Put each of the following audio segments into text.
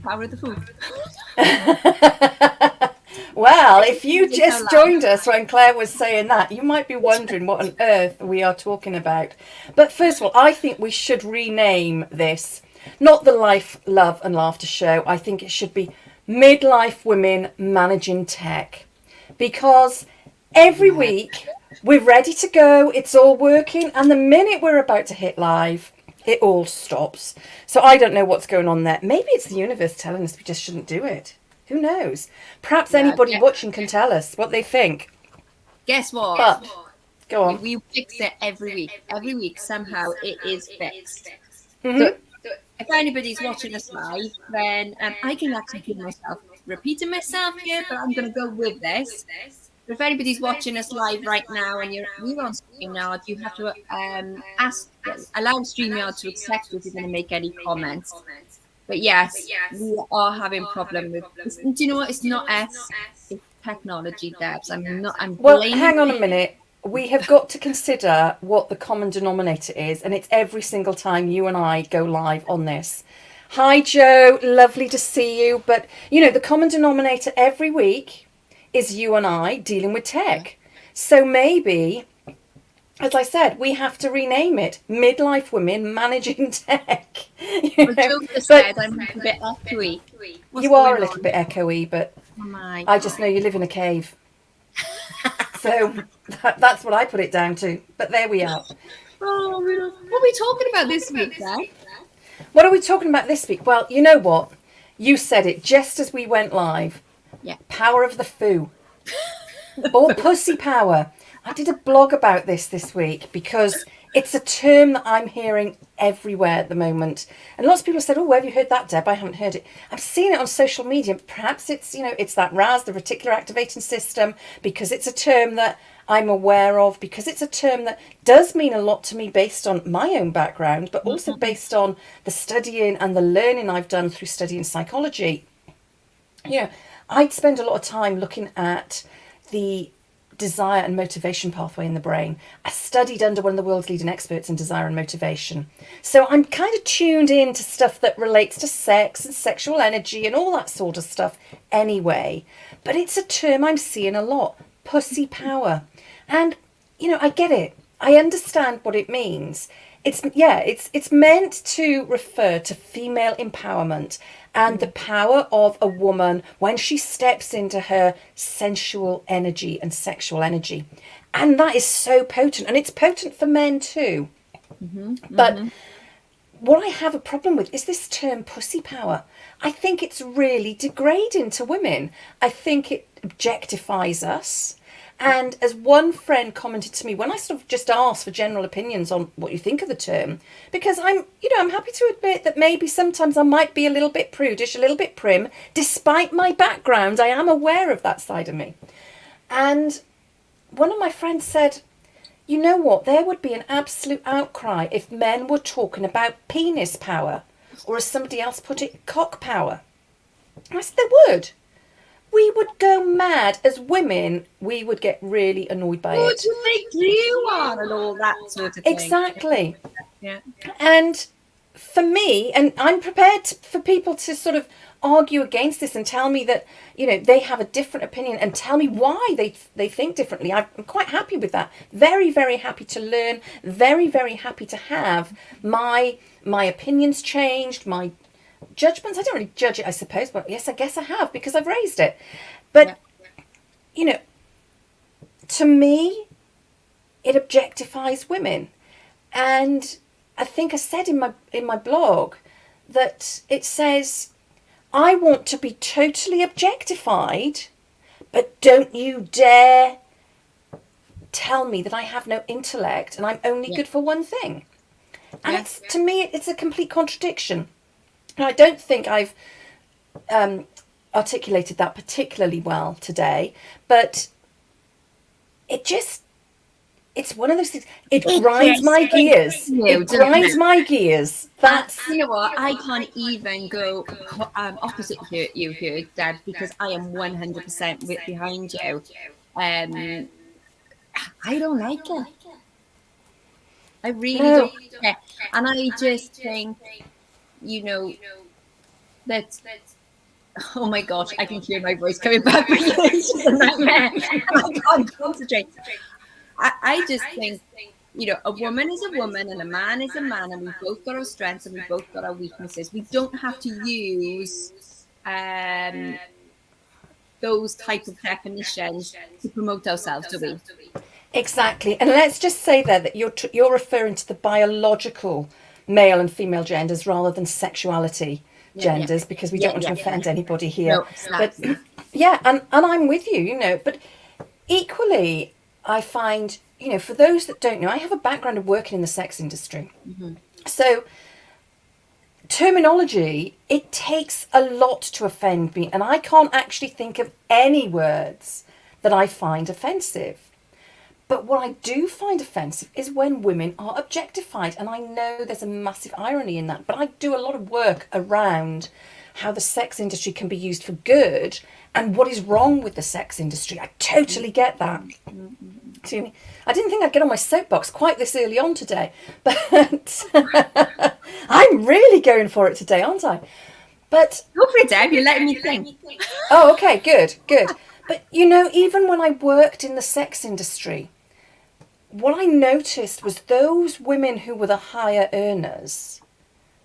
power of the food. Well, if you just joined us when Claire was saying that, you might be wondering what on earth we are talking about. But first of all, I think we should rename this not the Life, Love and Laughter Show. I think it should be Midlife Women Managing Tech. Because every week we're ready to go, it's all working, and the minute we're about to hit live, it all stops. So I don't know what's going on there. Maybe it's the universe telling us we just shouldn't do it. Who knows? Perhaps anybody watching can tell us what they think. Guess what? But go on. We fix it every week. Every week, somehow, it is fixed. Mm-hmm. So if anybody's watching us live, then I can actually hear myself repeating myself here, but I'm going to go with this. But if anybody's watching us live right now and we're on StreamYard, you have to allow StreamYard to accept if you're going to make any comments. But yes, we are having problem with this. Do you know what? It's not us. It's technology, Debs. Well, hang on a minute. We have got to consider what the common denominator is, and it's every single time you and I go live on this. Hi, Joe. Lovely to see you. But, the common denominator every week is you and I dealing with tech. So maybe, as I said, we have to rename it Midlife Women Managing Tech. Joe just said I'm a bit echoey. You are a little bit echoey, but I just know you live in a cave. So that's what I put it down to. But there we are. Oh, what are we talking about this week, then? What are we talking about this week? Well, you know what? You said it just as we went live. Yeah. Power of the foo. Or pussy power. I did a blog about this week because it's a term that I'm hearing everywhere at the moment. And lots of people said, oh, where have you heard that, Deb? I haven't heard it. I've seen it on social media. Perhaps it's, it's that RAS, the reticular activating system, because it's a term that I'm aware of, because it's a term that does mean a lot to me based on my own background, but also based on the studying and the learning I've done through studying psychology. I'd spend a lot of time looking at the desire and motivation pathway in the brain. I studied under one of the world's leading experts in desire and motivation. So I'm kind of tuned in to stuff that relates to sex and sexual energy and all that sort of stuff anyway. But it's a term I'm seeing a lot, pussy power. And, I get it. I understand what it means. It's meant to refer to female empowerment and the power of a woman when she steps into her sensual energy and sexual energy. And that is so potent. And it's potent for men too. But what I have a problem with is this term pussy power. I think it's really degrading to women. I think it objectifies us. And as one friend commented to me when I sort of just asked for general opinions on what you think of the term, because I'm happy to admit that maybe sometimes I might be a little bit prudish, a little bit prim, despite my background. I am aware of that side of me. And one of my friends said, you know what, there would be an absolute outcry if men were talking about penis power, or as somebody else put it, cock power. And I said, there would. We would go mad. As women, we would get really annoyed by it. What do they do on and all that sort of thing? Exactly. Yeah. And for me, and I'm prepared for people to sort of argue against this and tell me that, they have a different opinion and tell me why they think differently. I'm quite happy with that. Very, very happy to learn. Very, very happy to have my opinions changed, my judgments. I don't really judge it, I suppose, but yes, I guess I have because I've raised it. But to me, it objectifies women. And I think I said in my blog that it says, I want to be totally objectified, but don't you dare tell me that I have no intellect and I'm only good for one thing. And to me, it's a complete contradiction. And I don't think I've articulated that particularly well today, but it's one of those things. It grinds my gears. It grinds my gears. That's, you know what? I can't even go opposite you here, Dad, because I am 100% behind you. I don't like it. I really don't like it. And I just think, that Oh my gosh, I can hear my voice coming back. It's just a nightmare. I can't concentrate. I just think, a woman is a woman and a man is a man, and we've both got our strengths and we've both got our weaknesses. We don't have to use those type of definitions to promote ourselves, do we? Exactly. And let's just say there that you're referring to the biological male and female genders rather than sexuality genders, because we don't want to offend anybody here. No, but yeah, and I'm with you, but equally, I find, for those that don't know, I have a background of working in the sex industry. So terminology, it takes a lot to offend me, and I can't actually think of any words that I find offensive. But what I do find offensive is when women are objectified. And I know there's a massive irony in that. But I do a lot of work around how the sex industry can be used for good and what is wrong with the sex industry. I totally get that. Excuse me. I didn't think I'd get on my soapbox quite this early on today. But I'm really going for it today, aren't I? But go for it, Deb. You're letting me think. Oh, okay, good. But, even when I worked in the sex industry, what I noticed was those women who were the higher earners,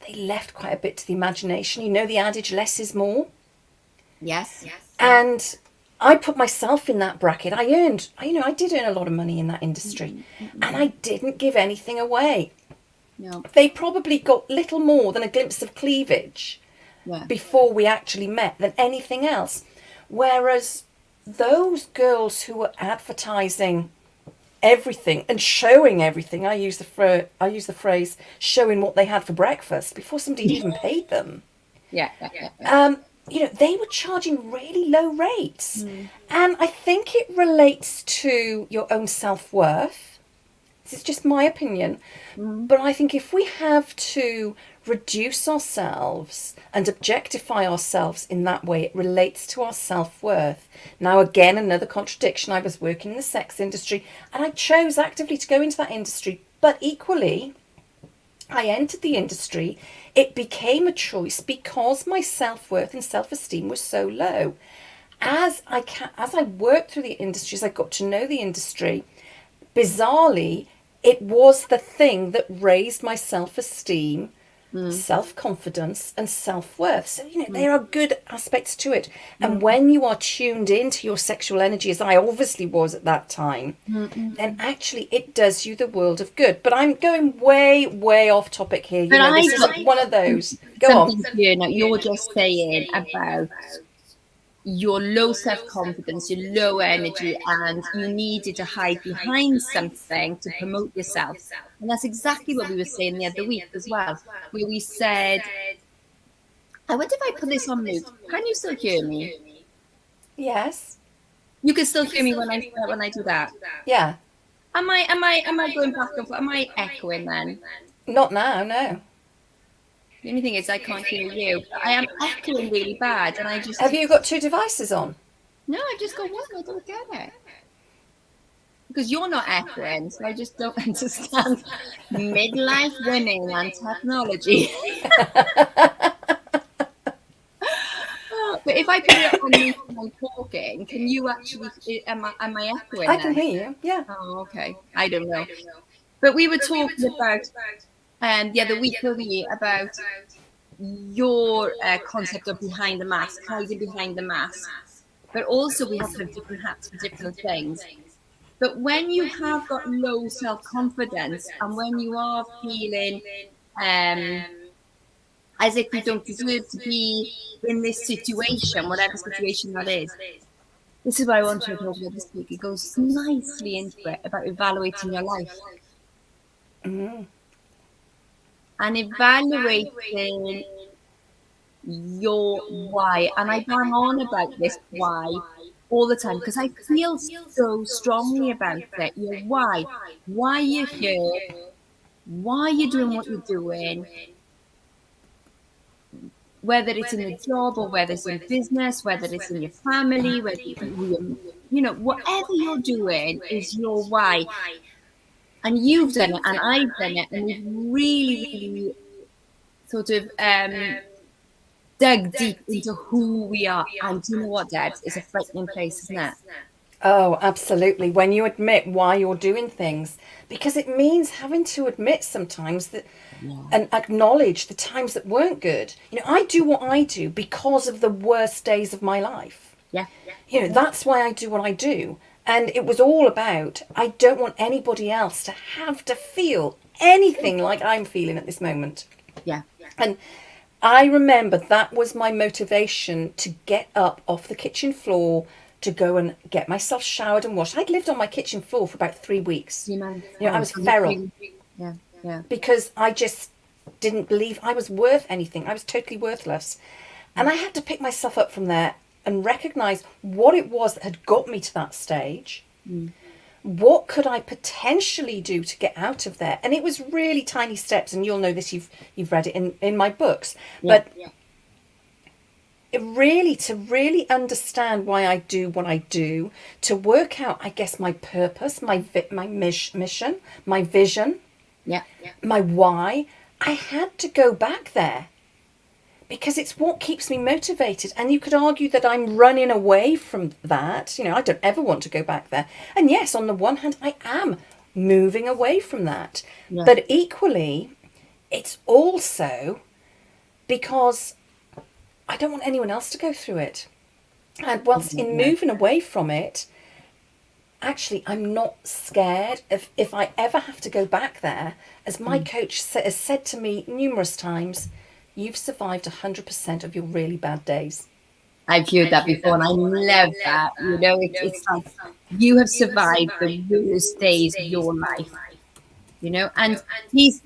they left quite a bit to the imagination. The adage, less is more. Yes. And I put myself in that bracket. I did earn a lot of money in that industry, and I didn't give anything away. No. They probably got little more than a glimpse of cleavage before we actually met than anything else. Whereas those girls who were advertising everything and showing everything, I use the phrase showing what they had for breakfast before somebody even paid them. Yeah. They were charging really low rates. And I think it relates to your own self-worth. This is just my opinion. But I think if we have to reduce ourselves and objectify ourselves in that way, it relates to our self-worth. Now, again, another contradiction. I was working in the sex industry and I chose actively to go into that industry. But equally, I entered the industry. It became a choice because my self-worth and self-esteem was so low. As I worked through the industry, as I got to know the industry, bizarrely, it was the thing that raised my self-esteem, self-confidence and self-worth. So, there are good aspects to it. And when you are tuned into your sexual energy, as I obviously was at that time, then actually it does you the world of good. But I'm going way, way off topic here. This isn't one of those. Go on. You're just saying about your low self-confidence, your low energy, and you needed to hide behind something to promote yourself. And that's exactly what we were saying the other week as well, where we said, I wonder if I put this on mute. Can you still hear me? Yes. You can still hear me when I do that? Yeah. Am I going back and forth? Am I echoing then? Not now, no. The only thing is I can't hear you. I am echoing really bad, and I just... Have you got two devices on? No, I just got one. I don't get it. Because you're not echoing, so I just don't understand midlife women and technology. But if I put it on mute and I'm talking, can you actually... Am I echoing? I can hear you, yeah. Oh, okay. I don't know. But we were talking about... the other week, about your concept of behind the mask, hiding behind the mask. But also we have to have different hats for different things. But when you have got low self-confidence and when you are feeling as if you don't deserve to be in this situation, whatever situation that is, this is what I want to talk about this week. It goes nicely into it about evaluating your life. And evaluating your why. And I bang on about this why all the time because I feel so strongly about it. Your why. Why you're here. Why you're doing what you're doing. Whether it's in a job or whether it's in business, whether it's in your family, whether whatever you're doing is your why. And you've done it, and I've done it, and we've really, really sort of dug deep into who we are. And do you know what, Debs? It's a frightening place, isn't it? Oh, absolutely. When you admit why you're doing things, because it means having to admit sometimes that Yeah. and acknowledge the times that weren't good. I do what I do because of the worst days of my life. Yeah. That's why I do what I do. And it was all about, I don't want anybody else to have to feel anything like I'm feeling at this moment. Yeah. And I remember that was my motivation to get up off the kitchen floor to go and get myself showered and washed. I'd lived on my kitchen floor for about 3 weeks. I was feral. Yeah. Yeah. Because I just didn't believe I was worth anything. I was totally worthless. And I had to pick myself up from there and recognise what it was that had got me to that stage. What could I potentially do to get out of there? And it was really tiny steps, and you'll know this, you've read it in my books. Yeah. But to really understand why I do what I do, to work out, I guess, my purpose, my mission, my vision, Yeah. my why, I had to go back there because it's what keeps me motivated. And you could argue that I'm running away from that. I don't ever want to go back there. And yes, on the one hand, I am moving away from that. Yeah. But equally, it's also because I don't want anyone else to go through it. And whilst in moving away from it, actually, I'm not scared if I ever have to go back there. As my coach has said to me numerous times, you've survived 100% of your really bad days. I've heard that before, and I love that. It's like you have survived the worst days of your life. And these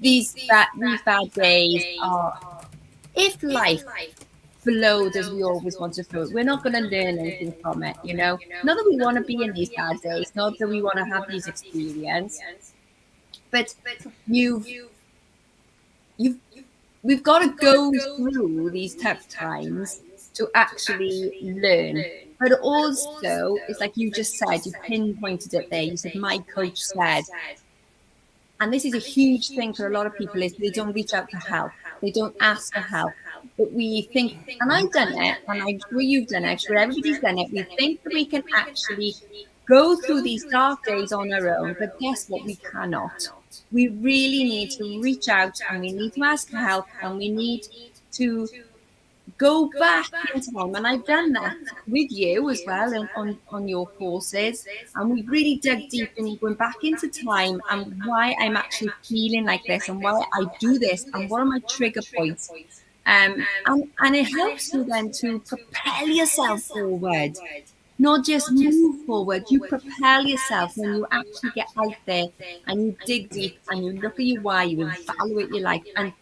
bad days are, if life flowed as we always want to flow, we're not going to learn anything from it. Not that we want to be in these bad days, not that we want to have these experiences, but we've got to go through these tough times to actually learn. But also, it's like you just said, you pinpointed it there. You said, my coach said, and this is a huge thing for a lot of people, is they don't reach out for help. They don't ask for help. But we think, and I've done it, and I'm sure you've done it, I'm sure everybody's done it. We think that we can actually go through these dark days on our own, but guess what? We cannot. We really need to reach out, and we need to ask for help, and we need to go back in time. And I've done that with you as well on your courses. And we really dug deep in going back into time and why I'm actually feeling like this and why I do this and what are my trigger points. And it helps you then to propel yourself forward. Not just move forward, you propel yourself when you actually get out there and you dig deep and you look at your why, you evaluate your life. And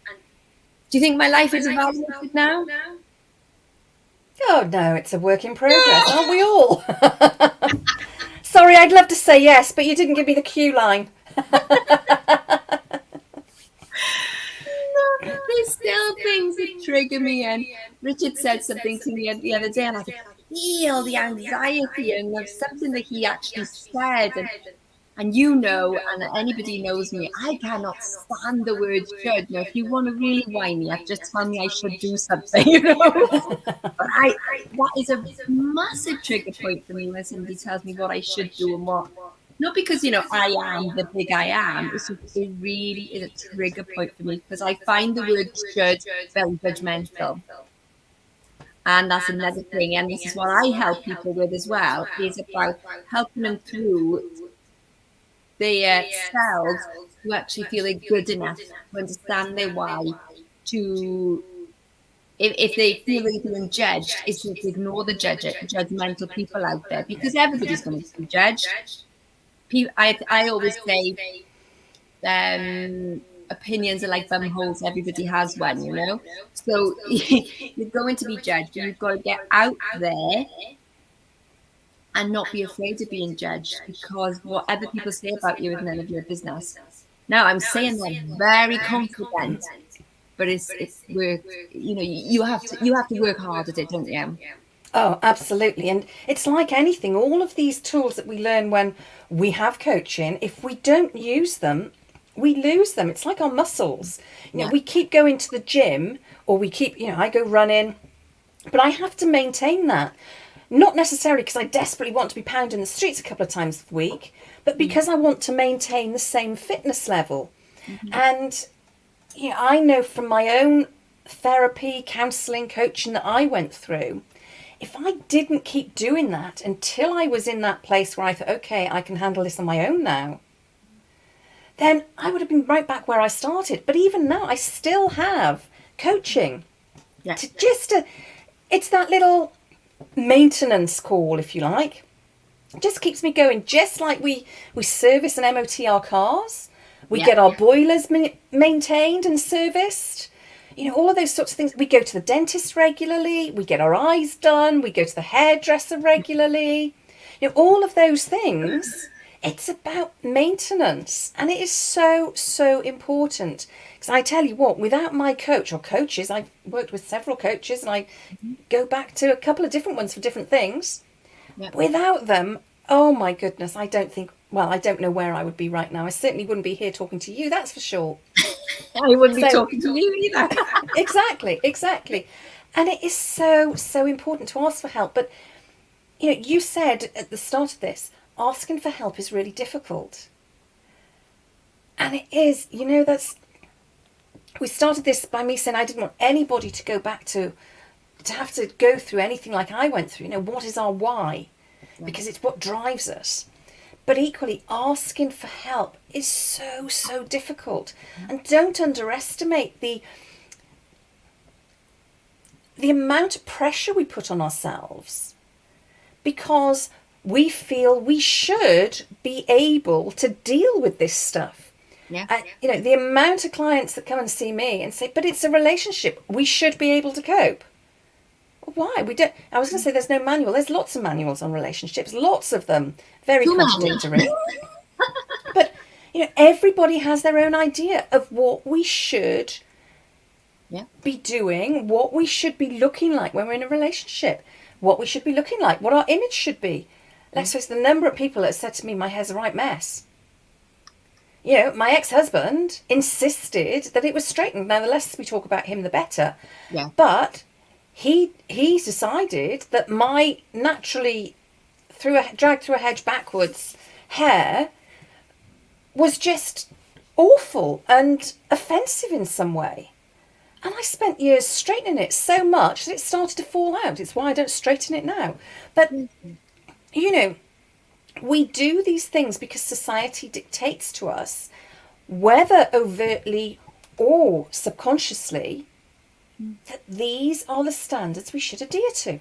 do you think my life is evaluated now? Oh no, it's a work in progress, aren't we all? Sorry, I'd love to say yes, but you didn't give me the cue line. There's still things that trigger me, and Richard said something to me the other day, and I could feel the anxiety and of something that he actually said, and and anybody knows me, I cannot stand the word should. Now, if you want to really whine me, just tell me I should do something, But that is a massive trigger point for me when somebody tells me what I should do and what. Not because, I am the big I am. It's just, it really is a trigger point for me because I find the word should very judgmental. And that's another thing. And this is what I help people with as well, is about helping them through their selves to actually feel they're good enough, to understand their why, to, if they feel they're being judged, is to ignore the judgmental people out there, because everybody's going to be judged. I always say opinions are like bum holes. Everybody has one, So you're going to be judged. You've got to get out there and not be afraid of being judged, because what other people say about you is none of your business. Now, I'm saying that very confident, but it's work. You have to work hard at it, don't you? Oh, absolutely. And it's like anything, all of these tools that we learn when we have coaching, if we don't use them, we lose them. It's like our muscles. We keep going to the gym, or we keep, I go running, But I have to maintain that. Not necessarily because I desperately want to be pounding the streets a couple of times a week, but because I want to maintain the same fitness level. Mm-hmm. And I know from my own therapy, counselling, coaching that I went through, if I didn't keep doing that until I was in that place where I thought, okay, I can handle this on my own now, then I would have been right back where I started. But even now, I still have coaching. Yeah. It's that little maintenance call, if you like. It just keeps me going, just like we service and MOT our cars. We get our boilers maintained and serviced. All of those sorts of things. We go to the dentist regularly. We get our eyes done. We go to the hairdresser regularly. All of those things. It's about maintenance, and it is so, so important. Because I tell you what, without my coach or coaches, I've worked with several coaches, and I go back to a couple of different ones for different things. Yep. Without them, oh my goodness, I don't know where I would be right now. I certainly wouldn't be here talking to you, that's for sure. I wouldn't be talking to you either. Exactly. And it is so, so important to ask for help. But, you said at the start of this, asking for help is really difficult. And it is, we started this by me saying I didn't want anybody to go back to have to go through anything like I went through. What is our why? Because it's what drives us. But equally, asking for help is so, so difficult. And don't underestimate the amount of pressure we put on ourselves, because we feel we should be able to deal with this stuff. Yeah. The amount of clients that come and see me and say, but it's a relationship, we should be able to cope. Why? We don't. I was going to say there's no manual. There's lots of manuals on relationships, lots of them, very contradictory. But, everybody has their own idea of what we should be doing, what we should be looking like when we're in a relationship, what we should be looking like, what our image should be. Let's face the number of people that said to me, my hair's a right mess. My ex-husband insisted that it was straightened. Now, the less we talk about him, the better. Yeah. But he decided that my naturally dragged through a hedge backwards hair was just awful and offensive in some way. And I spent years straightening it so much that it started to fall out. It's why I don't straighten it now. But we do these things because society dictates to us, whether overtly or subconsciously, that these are the standards we should adhere to.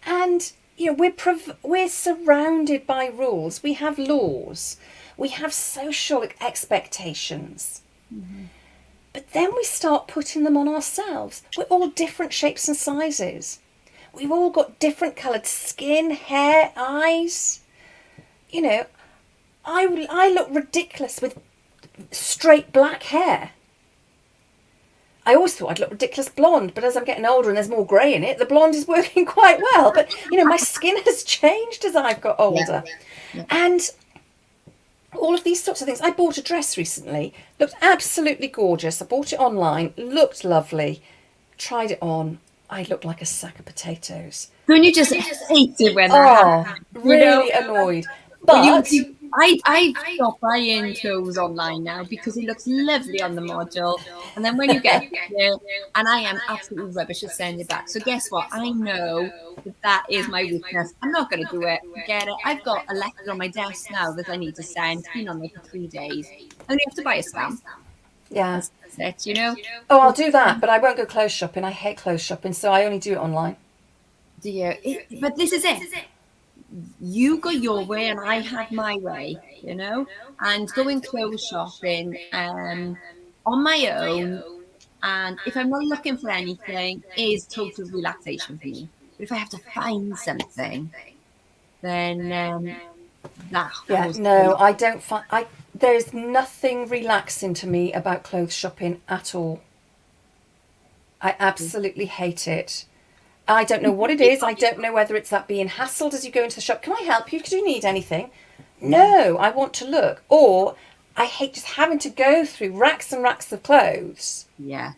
And, we're surrounded by rules. We have laws. We have social expectations. Mm-hmm. But then we start putting them on ourselves. We're all different shapes and sizes. We've all got different coloured skin, hair, eyes. I look ridiculous with straight black hair. I always thought I'd look ridiculous blonde, but as I'm getting older and there's more grey in it, the blonde is working quite well. But, my skin has changed as I've got older. Yeah. And all of these sorts of things. I bought a dress recently, looked absolutely gorgeous. I bought it online, looked lovely, tried it on. I looked like a sack of potatoes. Don't you just hate it when that happens? Really annoyed. But I stop buying clothes online now because it looks lovely on the model, and then when you get there, and I am absolutely rubbish at sending it back. So guess what? I know that is my weakness. I'm not going to do it. Get it? I've got a letter on my desk now that I need to send. It's been on there for 3 days. I only have to buy a stamp. Yeah. That's it, Oh, I'll do that, but I won't go clothes shopping. I hate clothes shopping, so I only do it online. Do you? But this is it. You go your way and I have my way, and going clothes shopping on my own, and if I'm not looking for anything, is total relaxation for me. But if I have to find something, then I don't find there's nothing relaxing to me about clothes shopping at all. I absolutely hate it. I don't know what it is. I don't know whether it's that being hassled as you go into the shop. Can I help you? Do you need anything? No, I want to look. Or I hate just having to go through racks and racks of clothes. Yeah.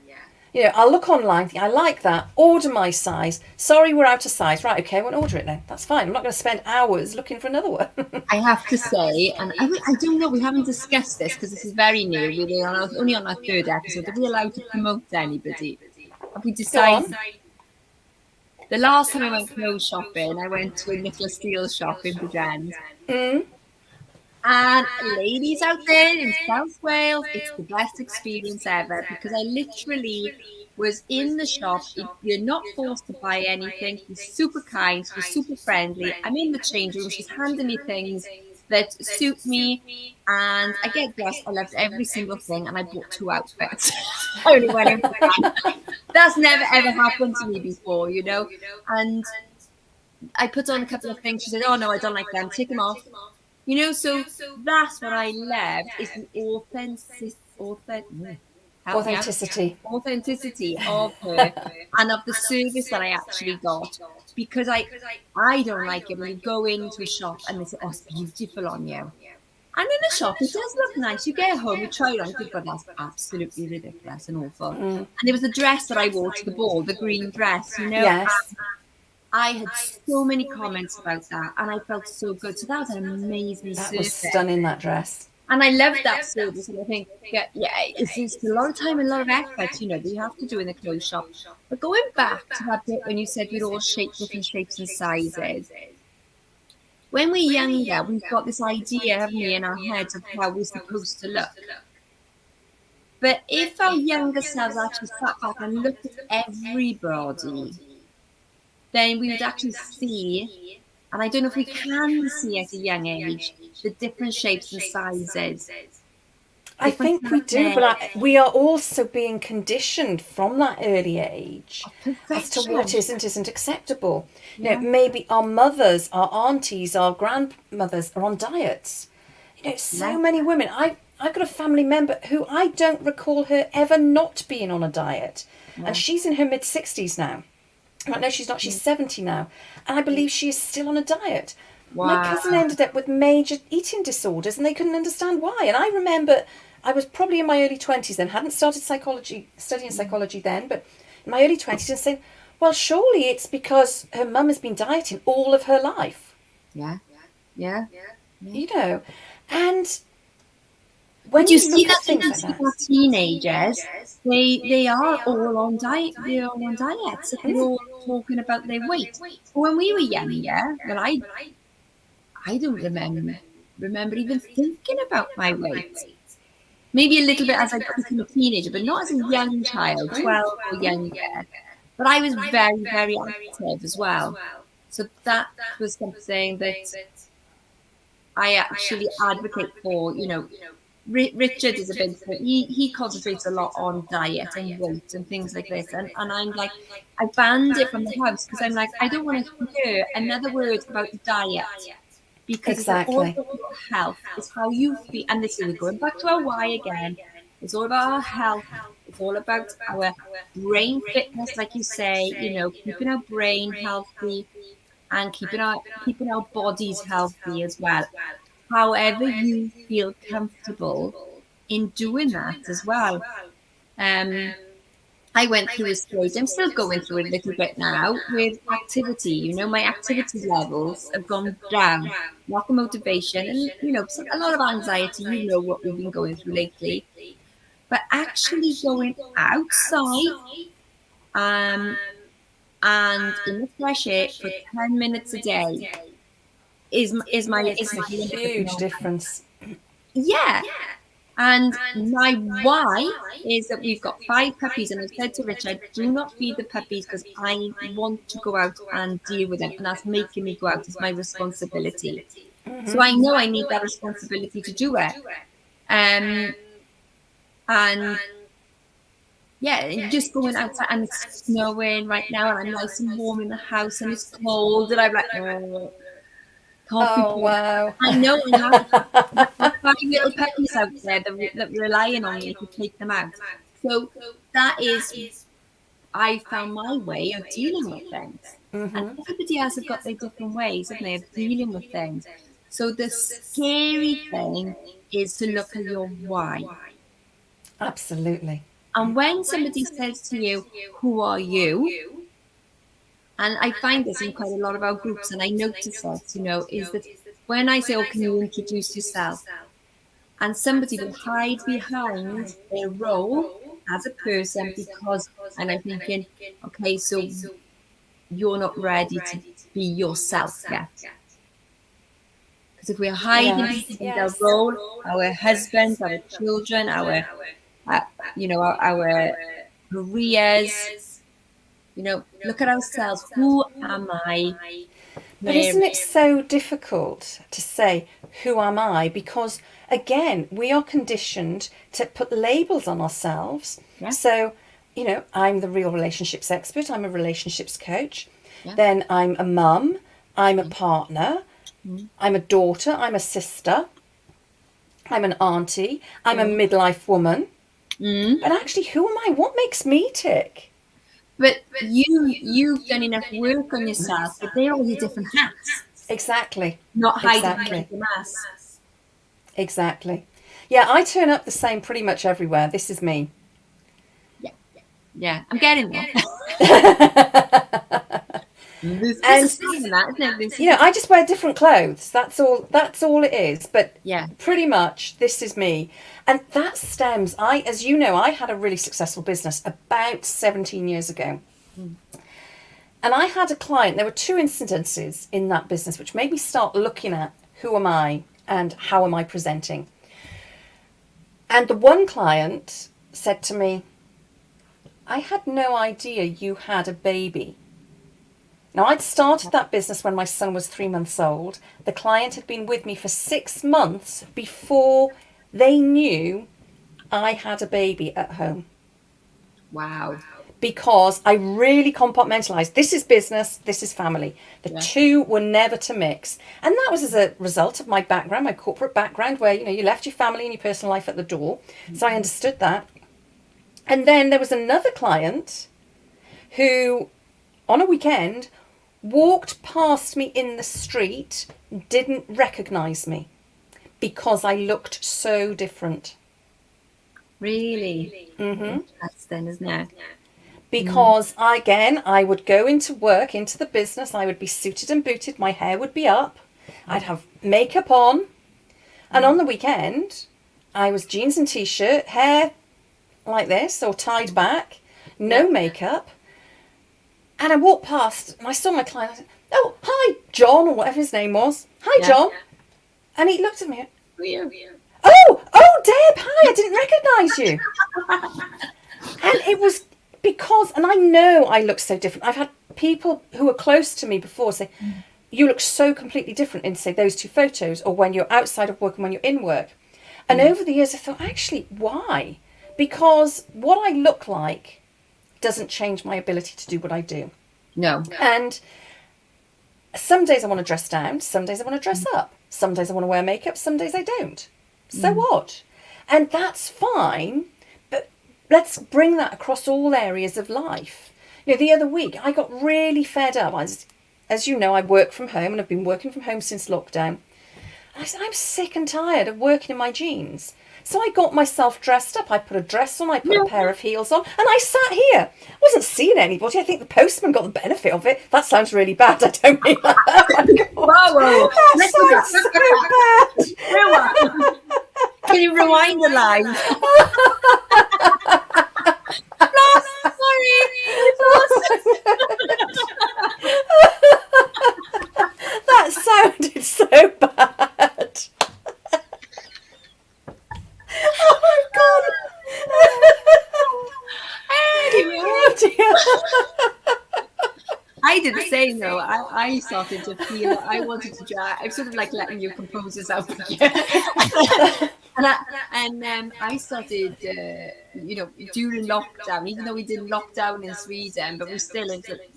I'll look online, think I like that, order my size. Sorry, we're out of size. Right, okay, I won't order it then. That's fine. I'm not going to spend hours looking for another one. I have to say, and I don't know, we haven't discussed this because this is very new. We're only on our third episode. Are we allowed to promote anybody? Have we Go decided? on. The last time I went clothes shopping, I went to a Nicholas Steele's shop in Bridgend. Mm. And ladies out there in South Wales, it's the best experience ever because I literally was in the shop. You're not forced to buy anything. She's super kind. She's super friendly. I'm in the change room. She's handing me things that suit me. And I get dressed. I loved every single thing. And I bought 2 outfits. I only went in for one. That's never ever happened to me before, And I put on a couple of things. She said, "Oh, no, I don't like them. Take them off." So that's what I loved is the Authenticity. authenticity of her and of the service that I actually got. Because I don't like it when you go into a shop and they say, "Oh, it's beautiful on you." And in a shop, it does look nice. You get home, you try it on, you think, "But that's absolutely ridiculous and awful." And there was the dress that I wore to the ball, the green dress, Yes. I had so many comments about that, and I felt so good. So that was an amazing That was service, stunning, that dress. and I loved that service. And I think, yeah, it's just a lot of time and a lot of effort, that you have to do in the clothes shop. But going back to that bit when you said we're all different shapes and sizes. When we're younger, we've got this idea, haven't we, in our heads of how we're supposed to look. But if our younger selves actually sat back and looked at everybody, then we would actually see, and I don't know if we can see at a young age, the different shapes and sizes. I think we do, but we are also being conditioned from that early age as to what isn't acceptable. Yeah. Maybe our mothers, our aunties, our grandmothers are on diets. So many women. I've got a family member who I don't recall her ever not being on a diet. Yeah. And she's in her mid-60s now. Right, no, she's not. She's 70 now. And I believe she is still on a diet. Wow. My cousin ended up with major eating disorders and they couldn't understand why. And I remember I was probably in my early 20s then, hadn't started studying psychology then, but in my early 20s and saying, well, surely it's because her mum has been dieting all of her life. Yeah. And when you see that things like that, teenagers, they are all on diet. They're all on diets. They're all talking about their weight. But when we were younger, well, I don't remember even thinking about my weight. Maybe a little bit as I became a teenager, but not as a young child, 12 or younger. But I was very, very active as well. So that was something that I actually advocate for. Richard is a big thing. He concentrates a lot on diet and weight and things like this. And I'm like, I banned it from the house because I'm like, I don't want to hear another word about diet. Because it's all about your health. It's how you feel. And this is, we're going back to our why again. It's all about our health. It's all about our brain fitness, like you say, keeping our brain healthy and keeping our bodies healthy as well. However you feel comfortable in doing that as well. I went through a stage, I'm still going through it a little bit now, with activity. My activity levels have gone down, lack of motivation, and, a lot of anxiety, what we've been going through lately. But actually going outside and in the fresh air for 10 minutes a day is my makes a huge difference. Yeah. And my why is that we've got 5 puppies, and I said to Richard, do not feed the puppies because I want to go out and deal with them, and that's making me go out. It's my responsibility. Mm-hmm. So I know I need that responsibility to do it. And yeah, just going outside, and it's snowing right now, and I'm nice and warm in the house, and it's cold, and I'm like, wow. I know I have 5 little puppies out there that relying on me to take them out. So that is, I found my way of dealing with things. Mm-hmm. And everybody else have got their different ways, haven't they, of dealing with things. So the scary thing is to look at your why. Absolutely. And when somebody says to you, "Who are you?" And I find this in quite a lot of our groups, and I notice this, is that when I say, "Oh, can you introduce yourself?" And somebody will hide behind their role as a person because, and I'm thinking, okay, so you're not ready to be yourself yet. Because if we're hiding behind our role, our husbands, our children, uh, our careers, look at ourselves. Who am I? But isn't it so difficult to say, who am I? Because again, we are conditioned to put labels on ourselves. Yeah. So, I'm the real relationships expert, I'm a relationships coach. Yeah. Then I'm a mum, I'm a partner, I'm a daughter, I'm a sister, I'm an auntie, I'm a midlife woman. But actually, who am I? What makes me tick? But you've done enough work on yourself, but they're all your different hats. Exactly. Not hiding Exactly. behind the mask. Exactly. Yeah, I turn up the same pretty much everywhere. This is me. Yeah, I'm getting there. This And is saying that, isn't it? I just wear different clothes. That's all. That's all it is. But Yeah. pretty much, this is me, and that stems. As you know, I had a really successful business about 17 years ago, and I had a client. There were two incidences in that business which made me start looking at who am I and how am I presenting. And the one client said to me, "I had no idea you had a baby." Now, I'd started that business when my son was 3 months old. The client had been with me for 6 months before they knew I had a baby at home. Wow. Because I really compartmentalised. This is business, this is family. The two were never to mix. And that was as a result of my background, my corporate background, where, you left your family and your personal life at the door. So I understood that. And then there was another client who, on a weekend, walked past me in the street, didn't recognise me because I looked so different. Really? Mm-hmm. That's then, isn't it? Because I would go into work, into the business, I would be suited and booted, my hair would be up, I'd have makeup on, and on the weekend, I was jeans and t-shirt, hair like this, or tied back, no makeup. And I walked past and I saw my client. I said, "Oh, hi, John," or whatever his name was. "Hi, John." And he looked at me. Oh, Deb, hi, I didn't recognise you. And it was because, and I know I look so different. I've had people who are close to me before say, "You look so completely different in, say, those two photos, or when you're outside of work and when you're in work." And over the years, I thought, actually, why? Because what I look like doesn't change my ability to do what I do. No. And some days I want to dress down, some days I want to dress up, some days I want to wear makeup, some days I don't. So what? And that's fine, but let's bring that across all areas of life. The other week I got really fed up. As you know, I work from home and I've been working from home since lockdown. I said, I'm sick and tired of working in my jeans. So I got myself dressed up. I put a dress on, I put a pair of heels on, and I sat here. I wasn't seeing anybody. I think the postman got the benefit of it. That sounds really bad. I don't mean that. Whoa. That sounds so bad. Can you rewind the line? That sounded so bad. Oh my God. I did the same though. I started to feel I wanted to try. I'm sort of like letting you compose yourself. And I started, during lockdown, even though we didn't lock down in Sweden, but we still,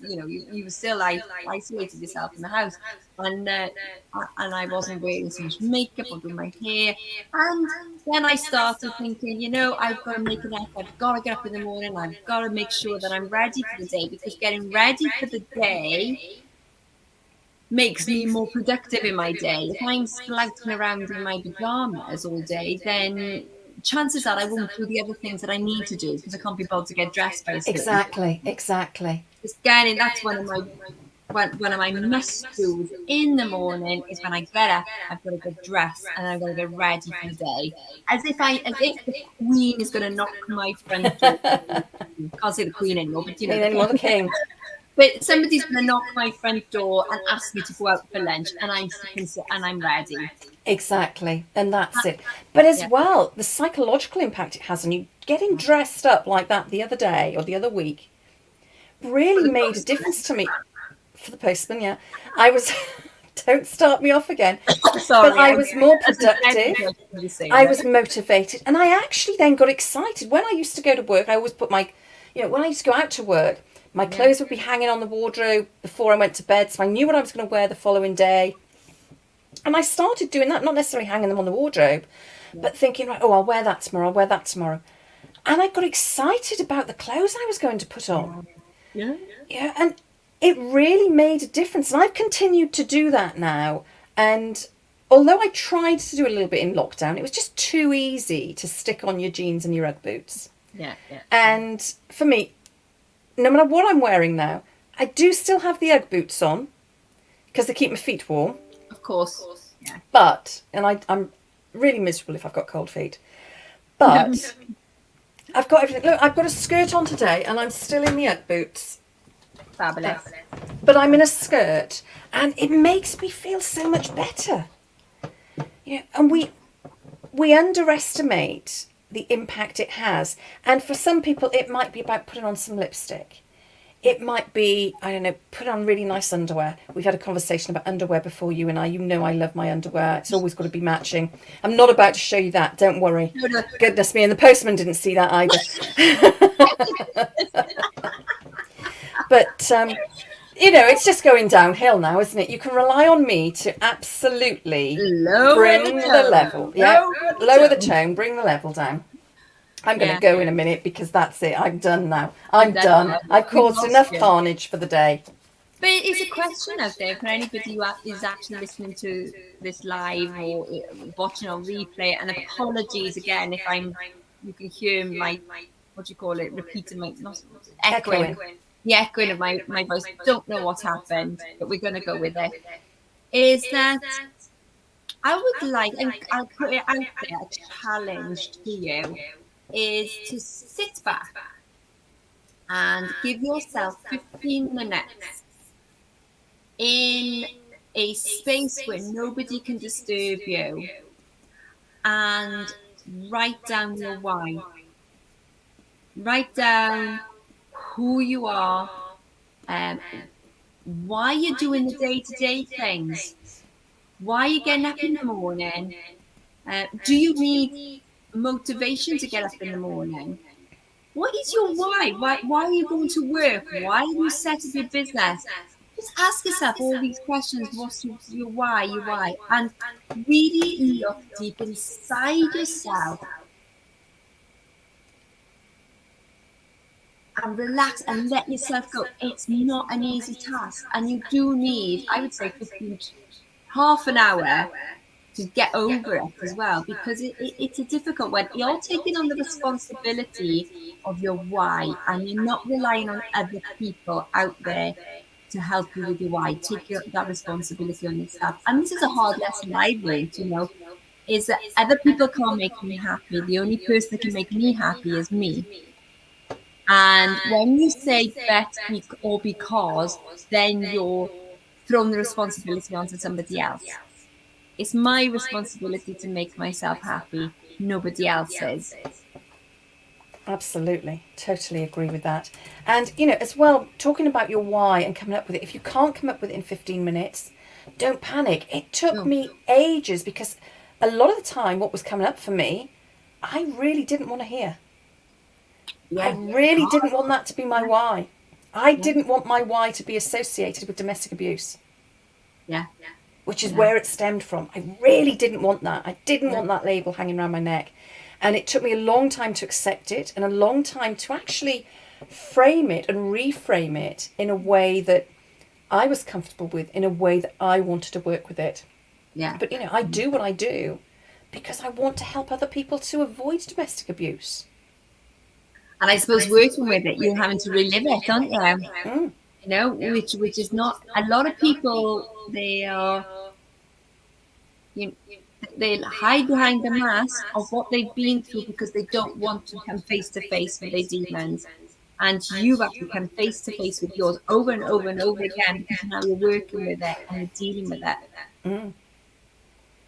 you were still isolated yourself in the house. And I wasn't wearing so much makeup or doing my hair. And then I started thinking, I've got to make an effort. I've got to get up in the morning. I've got to make sure that I'm ready for the day, because getting ready for the day makes me more productive in my day. If I'm slouching around in my pajamas all day, then chances are I won't do the other things that I need to do because I can't be bothered to get dressed by a certain Exactly. Again, that's one of my must do's in the morning is when I get up, I've got to get dressed and I've got to get ready for the day. As if the Queen is going to knock my front door. Can't say the Queen anymore, but The king. But somebody's going to knock my front door and ask me to go out for lunch, and I'm ready. Exactly, and that's it. But as well, the psychological impact it has on you, getting dressed up like that the other day or the other week, really made a difference to me. For the postman, yeah. I was, don't start me off again. Sorry, but I was more productive. I was motivated. And I actually then got excited. When I used to go to work, I always put when I used to go out to work, my clothes would be hanging on the wardrobe before I went to bed. So I knew what I was going to wear the following day. And I started doing that, not necessarily hanging them on the wardrobe, but thinking, right, I'll wear that tomorrow. And I got excited about the clothes I was going to put on. Yeah. Yeah, and it really made a difference. And I've continued to do that now. And although I tried to do a little bit in lockdown, it was just too easy to stick on your jeans and your Ugg boots. Yeah. And for me, no matter what I'm wearing now, I do still have the Ugg boots on because they keep my feet warm. Of course. Yeah. But, and I'm really miserable if I've got cold feet. But I've got everything. Look, I've got a skirt on today and I'm still in the Ugg boots. Fabulous. But I'm in a skirt and it makes me feel so much better. Yeah, and we underestimate the impact it has. And for some people, it might be about putting on some lipstick. It might be, I don't know, put on really nice underwear. We've had a conversation about underwear before, you and I. You know I love my underwear. It's always got to be matching. I'm not about to show you that. Don't worry. No. Goodness me. And the postman didn't see that either. But, it's just going downhill now, isn't it? You can rely on me to absolutely bring the level. Yeah, lower the tone, bring the level down. I'm going to go in a minute because that's it. I'm done now. I'm done. I've caused enough carnage for the day. But it's a question out there for anybody who is actually listening to this live or watching on replay. And apologies again if you can hear my, what do you call it, repeating my, not echoing. The echoing of my voice. Don't know what's happened, but we're going to go with it. Is that I would like, and I'll put it out there, a challenge to you, is to sit back and give yourself 15 minutes in a space where nobody can disturb you and write down your why. Write down who you are, why you're doing the day-to-day things, why you're getting up in the morning. Do you need motivation to get up in the morning? What is your why? Why are you going to work? Why are you set up your business? Just ask yourself all these questions. What's your why? Your why? And really look deep inside yourself and relax and let yourself go. It's not an easy task, and you do need, I would say, half an hour to get over it as well, because it's a difficult one. You're taking on the responsibility of your why, and you're not relying on other people out there to help you with your why. Take that responsibility on yourself. And this is a hard lesson I've learned, is that other people can't make me happy. The only person that can make me happy is me. And when you say that or because, then you're throwing the responsibility onto somebody else. It's my responsibility to make myself happy, nobody else's. Absolutely. Totally agree with that. And, as well, talking about your why and coming up with it, if you can't come up with it in 15 minutes, don't panic. It took me ages because a lot of the time what was coming up for me, I really didn't want to hear. I really didn't want that to be my why. I didn't want my why to be associated with domestic abuse. Yeah. Which is where it stemmed from. I really didn't want that. I didn't want that label hanging around my neck. And it took me a long time to accept it and a long time to actually frame it and reframe it in a way that I was comfortable with, in a way that I wanted to work with it. Yeah. But, I do what I do because I want to help other people to avoid domestic abuse. And I suppose working with it, you're having to relive it, aren't you? Mm. You know, which is not a lot of people. You, they hide behind the mask of what they've been through because they don't want to come face to face with their demons. And you've actually come face to face with yours over and over and over again because now you're working with it and you're dealing with it. Mm.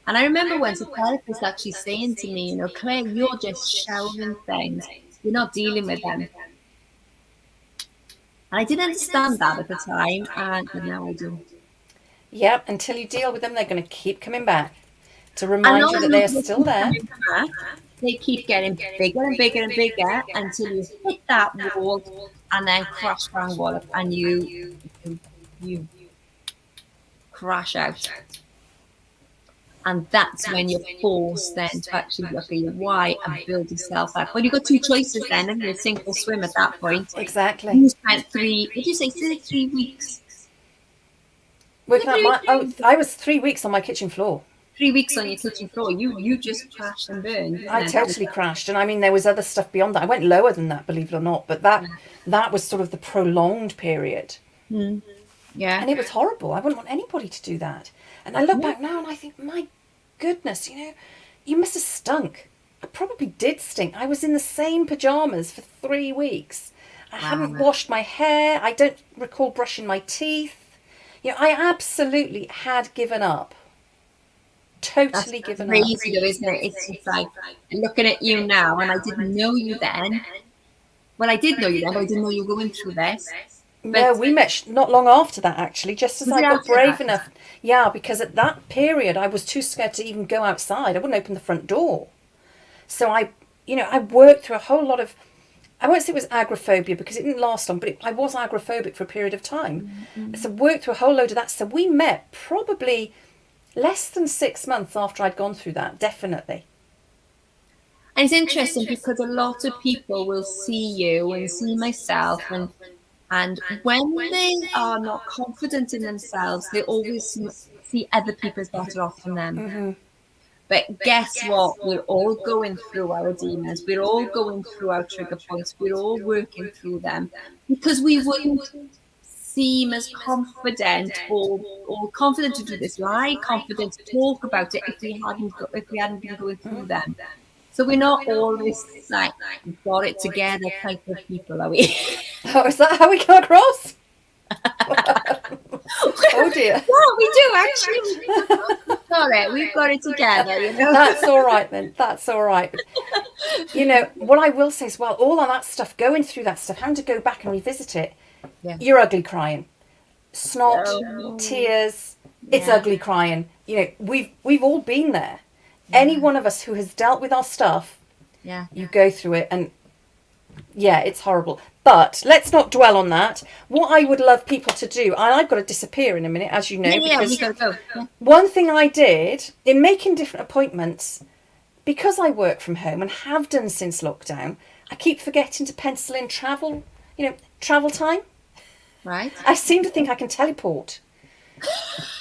And I remember once a therapist actually saying to me, you know, Claire, you're just showering things. You're not dealing with them. And I didn't understand that at the time, but now I do. Yep, until you deal with them, they're going to keep coming back to And remind not you that only they are do they still keep there. coming back, they keep getting bigger and bigger and bigger until you hit that wall and then crash bang wallop and you crash out. And that's when you're forced then to actually look at your why and build yourself up. Well, you've got two choices then, and you sink or swim at that point. Exactly. You spent did you say 3 weeks? Working out I was 3 weeks on my kitchen floor. 3 weeks on your kitchen floor. You just crashed and burned. I totally crashed. And I mean, there was other stuff beyond that. I went lower than that, believe it or not. But that was sort of the prolonged period. Mm. Yeah. And it was horrible. I wouldn't want anybody to do that. And I look back now and I think, my goodness, you know, you must have stunk. I probably did stink. I was in the same pajamas for 3 weeks. I hadn't washed my hair. I don't recall brushing my teeth. You know, I absolutely had given up. Totally given up. That's crazy though, isn't it? It's just like looking at you now, and I didn't know you then. Well, I did know you then, but I didn't know you were going through this. No, we met not long after that, actually, just as I got brave enough. Yeah, because at that period, I was too scared to even go outside. I wouldn't open the front door. So I worked through a whole lot of, I won't say it was agoraphobia because it didn't last long, but I was agoraphobic for a period of time. Mm-hmm. So worked through a whole load of that. So we met probably less than 6 months after I'd gone through that, definitely. And it's interesting because a lot of people will see you and see myself, and when they are not confident in themselves, they always see other people as better off than them. Mm-hmm. But guess what? We're all going through our demons. We're all going through our trigger points. We're all working through them because we wouldn't seem as confident or confident to do this lie, confident to talk about it if we hadn't been going through them. So we're not always like we've got it together type of people, are we? Oh, is that how we come across? Oh dear. Well, we do actually. We've got it together, you know. That's all right then. That's all right. You know, what I will say is, well, all of that stuff, going through that stuff, having to go back and revisit it, you're ugly crying. Snot, tears, it's ugly crying. You know, we've all been there. Any one of us who has dealt with our stuff, you go through it, and it's horrible. But let's not dwell on that. What I would love people to do, and I've got to disappear in a minute, as you know, because go. One thing I did in making different appointments, because I work from home and have done since lockdown, I keep forgetting to pencil in travel time. Right. I seem to think I can teleport.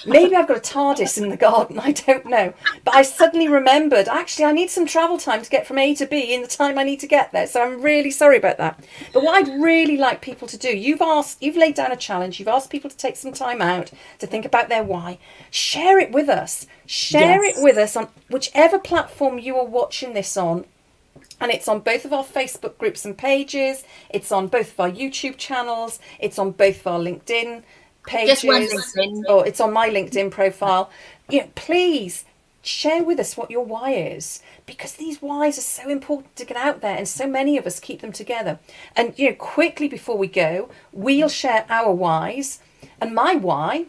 Maybe I've got a TARDIS in the garden, I don't know. But I suddenly remembered, actually, I need some travel time to get from A to B in the time I need to get there. So I'm really sorry about that. But what I'd really like people to do, you've laid down a challenge, you've asked people to take some time out to think about their why. Share it with us. Share it with us on whichever platform you are watching this on. And it's on both of our Facebook groups and pages. It's on both of our YouTube channels. It's on both of our LinkedIn pages. Just one LinkedIn. Or it's on my LinkedIn profile. You know, please share with us what your why is, because these whys are so important to get out there, and so many of us keep them together. And you know, quickly before we go, we'll share our whys. And my why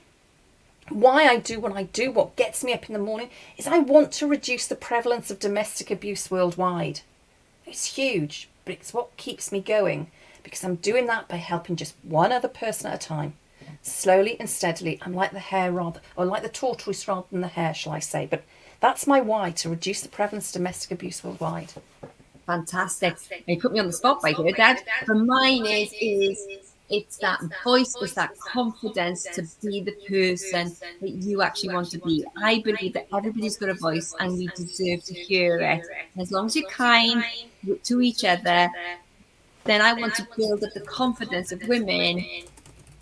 I do what I do, what gets me up in the morning, is I want to reduce the prevalence of domestic abuse worldwide. It's huge, but it's what keeps me going, because I'm doing that by helping just one other person at a time. Slowly and steadily. I'm like the hare like the tortoise rather than the hare, shall I say. But that's my why, to reduce the prevalence of domestic abuse worldwide. Fantastic. You put me on the spot by here, Dad. But mine is It's that voice, it's that confidence to be the person that you actually want to be. I believe that everybody's got a voice and we deserve to hear it. As long as you're kind to each other, then I want to build up the confidence of women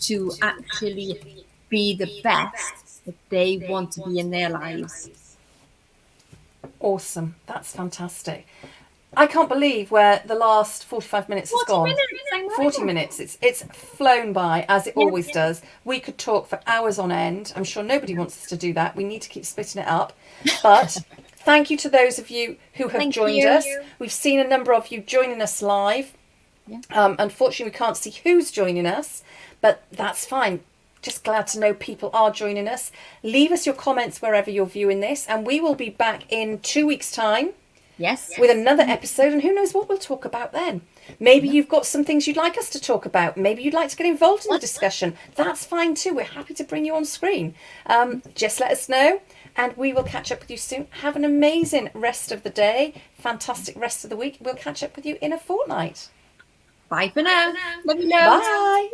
to actually be the best that they want to be in their lives. Awesome. That's fantastic. I can't believe where the last 45 minutes has 40 gone. minutes, I know. 40 minutes. It's flown by, as it Yeah. always does. We could talk for hours on end. I'm sure nobody wants us to do that. We need to keep splitting it up. But thank you to those of you who have Thank joined you. us. We've seen a number of you joining us live. Yeah. Unfortunately, we can't see who's joining us, but that's fine. Just glad to know people are joining us. Leave us your comments wherever you're viewing this, and we will be back in 2 weeks' time. Yes. With another episode, and who knows what we'll talk about then. Maybe you've got some things you'd like us to talk about. Maybe you'd like to get involved in the discussion. That's fine too. We're happy to bring you on screen. Just let us know, and we will catch up with you soon. Have an amazing rest of the day. Fantastic rest of the week. We'll catch up with you in a fortnight. Bye for now. Love you loads. Bye.